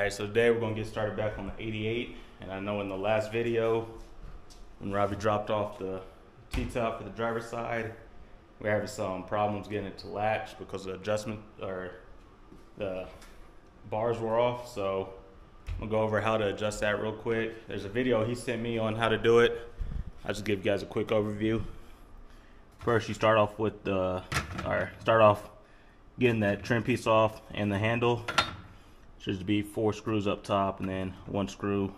Alright, so today we're going to get started back on the 88. And I know in the last video, when Robbie dropped off the T-top for the driver's side, we were having some problems getting it to latch because the adjustment, or the bars were off. So I'm going to go over how to adjust that real quick. There's a video he sent me on how to do it. I'll just give you guys a quick overview. First, you start off with getting that trim piece off and the handle. Should be 4 screws up top and then 1 screw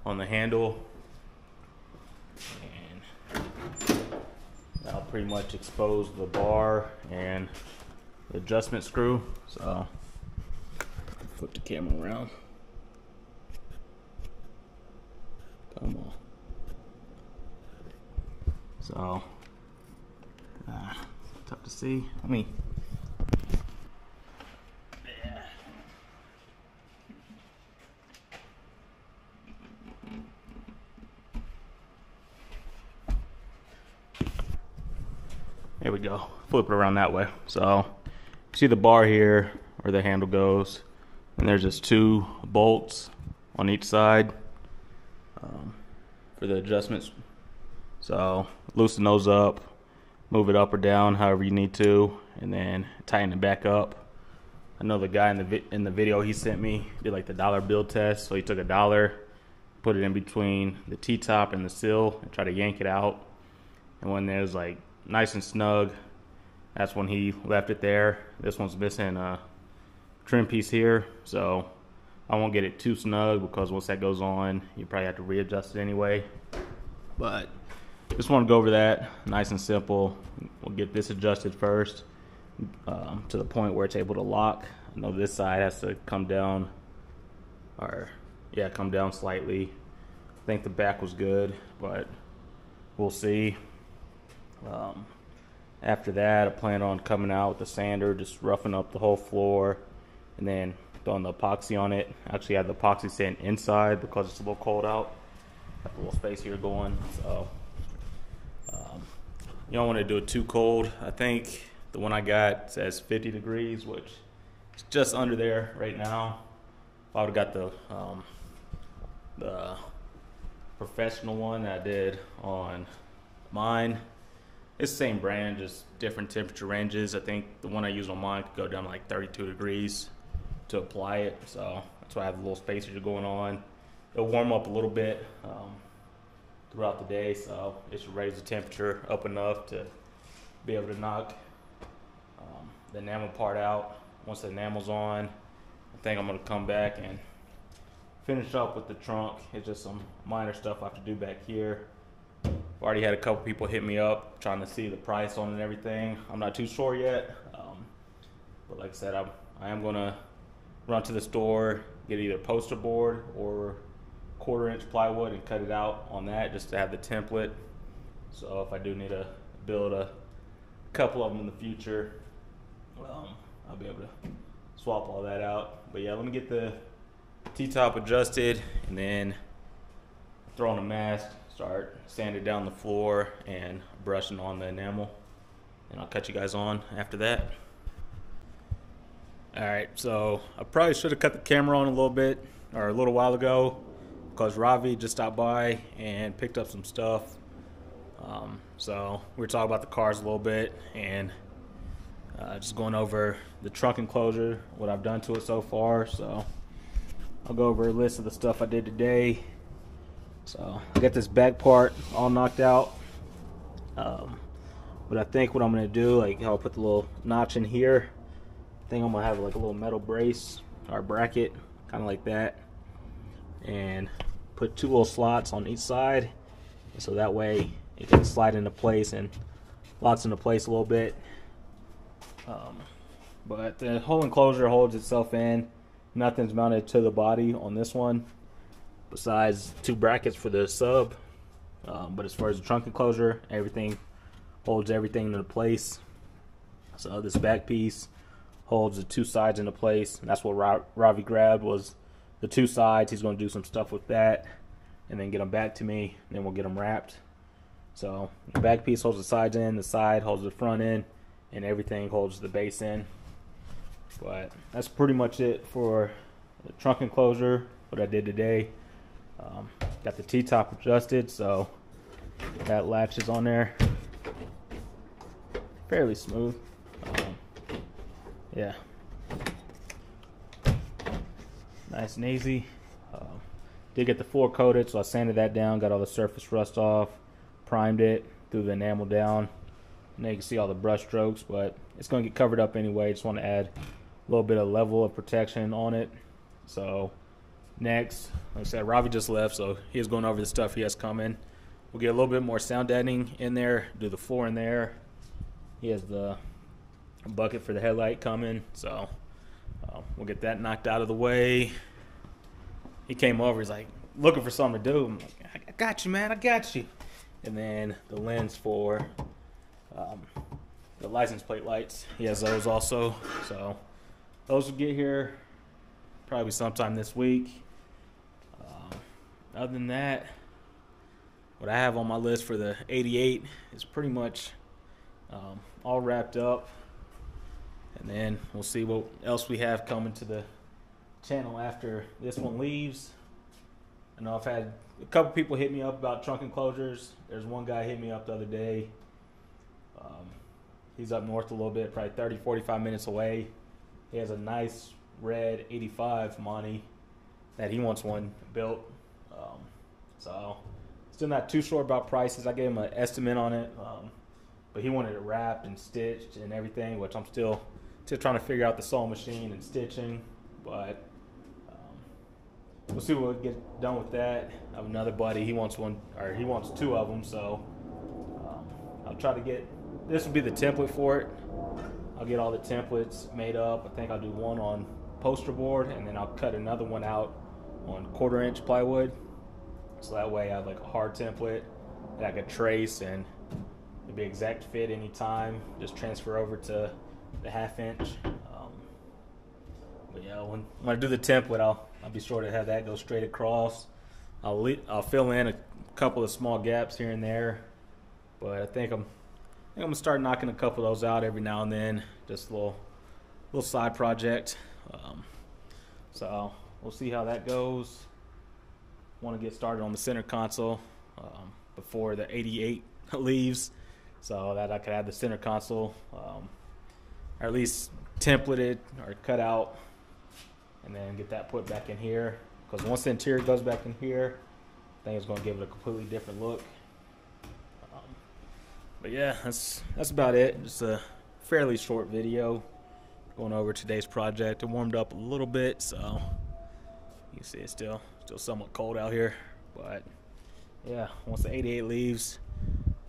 on the handle. And that'll pretty much expose the bar and the adjustment screw. So flip the camera around. Come on. So tough to see. There we go. Flip it around that way. So you see the bar here where the handle goes, and there's just 2 bolts on each side for the adjustments. So loosen those up, move it up or down however you need to, and then tighten it back up. I know the guy in the video he sent me did like the dollar bill test. So he took $1, put it in between the T-top and the sill, and tried to yank it out. And when there's like nice and snug, that's when he left it there. This one's missing a trim piece here, so I won't get it too snug because once that goes on, you probably have to readjust it anyway. But just want to go over that nice and simple. We'll get this adjusted first to the point where it's able to lock. I know this side has to come down, come down slightly. I think the back was good, but we'll see. After that, I plan on coming out with the sander, just roughing up the whole floor, and then throwing the epoxy on it. Actually, I have the epoxy sitting inside because it's a little cold out. Got a little space here going, so you don't want to do it too cold. I think the one I got says 50 degrees, which is just under there right now. If I would have got the professional one that I did on mine, it's the same brand, just different temperature ranges. I think the one I use on mine could go down to like 32 degrees to apply it. So that's why I have a little spacer going on. It'll warm up a little bit throughout the day, so it should raise the temperature up enough to be able to knock the enamel part out. Once the enamel's on, I think I'm going to come back and finish up with the trunk. It's just some minor stuff I have to do back here. I've already had a couple people hit me up trying to see the price on it and everything. I'm not too sure yet, but like I said, I am going to run to the store, get either poster board or 1/4-inch plywood and cut it out on that just to have the template. So if I do need to build a couple of them in the future, I'll be able to swap all that out. But yeah, let me get the T-top adjusted and then throw on a mask, start sanding down the floor and brushing on the enamel, and I'll cut you guys on after that. Alright, so I probably should have cut the camera on a little while ago, because Ravi just stopped by and picked up some stuff. So we were talking about the cars a little bit and just going over the trunk enclosure, what I've done to it so far. So I'll go over a list of the stuff I did today. So I got this back part all knocked out. But I think what I'm going to do, like I'll put the little notch in here. I think I'm going to have like a little metal brace or bracket, kind of like that. And put 2 little slots on each side, so that way it can slide into place and locks into place a little bit. But the whole enclosure holds itself in. Nothing's mounted to the body on this one besides 2 brackets for the sub. But as far as the trunk enclosure, everything holds everything into place. So this back piece holds the 2 sides into place, and that's what Ravi grabbed, was the 2 sides. He's going to do some stuff with that and then get them back to me, and then we'll get them wrapped. So the back piece holds the sides in, the side holds the front in, and everything holds the base in. But that's pretty much it for the trunk enclosure, what I did today. Got the T-top adjusted, so that latch is on there. Fairly smooth. Yeah. Nice and easy. Did get the floor coated, so I sanded that down, got all the surface rust off, primed it, threw the enamel down. Now you can see all the brush strokes, but it's going to get covered up anyway. Just want to add a little bit of level of protection on it. So next, like I said, Ravi just left, so he's going over the stuff he has coming. We'll get a little bit more sound deadening in there, do the floor in there. He has the bucket for the headlight coming, so we'll get that knocked out of the way. He came over, he's like, looking for something to do. I'm like, I got you, man, I got you. And then the lens for the license plate lights, he has those also. So those will get here probably sometime this week. Other than that, what I have on my list for the 88 is pretty much all wrapped up. And then we'll see what else we have coming to the channel after this one leaves. I know I've had a couple people hit me up about trunk enclosures. There's one guy hit me up the other day. He's up north a little bit, probably 30, 45 minutes away. He has a nice red 85 Monte that he wants one built. So still not too sure about prices. I gave him an estimate on it, but he wanted it wrapped and stitched and everything, which I'm still trying to figure out the sewing machine and stitching. But we'll see what we get done with that. I have another buddy, he wants one, or he wants two of them, so I'll try to get, this will be the template for it. I'll get all the templates made up. I think I'll do one on poster board, and then I'll cut another one out on 1/4 inch plywood. So that way I have like a hard template that I could trace and it'll be exact fit anytime. Just transfer over to the 1/2 inch. But yeah, when I do the template, I'll be sure to have that go straight across. I'll fill in a couple of small gaps here and there, but I think I'm gonna start knocking a couple of those out every now and then. Just a little side project. So we'll see how that goes. Want to get started on the center console before the 88 leaves, so that I could have the center console, or at least templated or cut out, and then get that put back in here. Because once the interior goes back in here, I think it's going to give it a completely different look. But yeah, that's about it. Just a fairly short video going over today's project. It warmed up a little bit, so you can see it's still somewhat cold out here. But yeah, once the 88 leaves,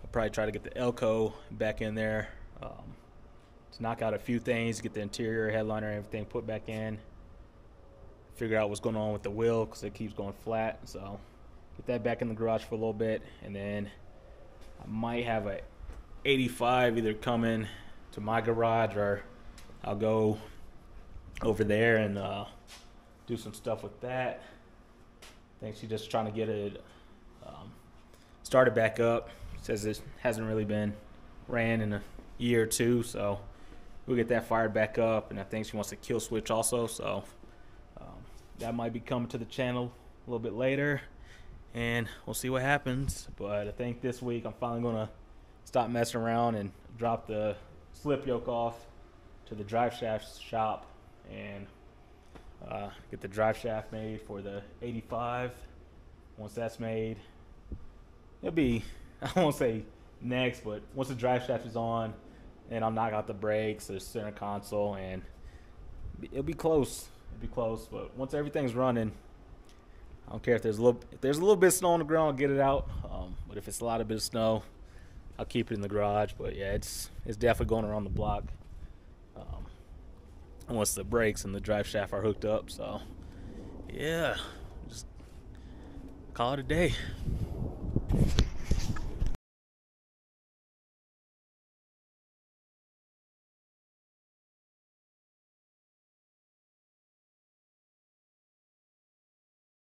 I'll probably try to get the Elco back in there to knock out a few things, get the interior, headliner, and everything put back in. Figure out what's going on with the wheel because it keeps going flat. So get that back in the garage for a little bit, and then I might have a 85 either coming to my garage, or I'll go over there and do some stuff with that. I think she's just trying to get it started back up. Says it hasn't really been ran in a year or two, so we'll get that fired back up. And I think she wants a kill switch also, so that might be coming to the channel a little bit later, and we'll see what happens. But I think this week I'm finally gonna stop messing around and drop the slip yoke off to the drive shaft shop and get the drive shaft made for the 85. Once that's made, it'll be, I won't say next, but once the drive shaft is on and I'm knocking out the brakes, the center console, and it'll be close. It'll be close, but once everything's running, I don't care if there's a little bit of snow on the ground, I'll get it out. But if it's a lot of bit of snow, I'll keep it in the garage. But yeah, it's definitely going around the block once the brakes and the drive shaft are hooked up. So yeah, just call it a day.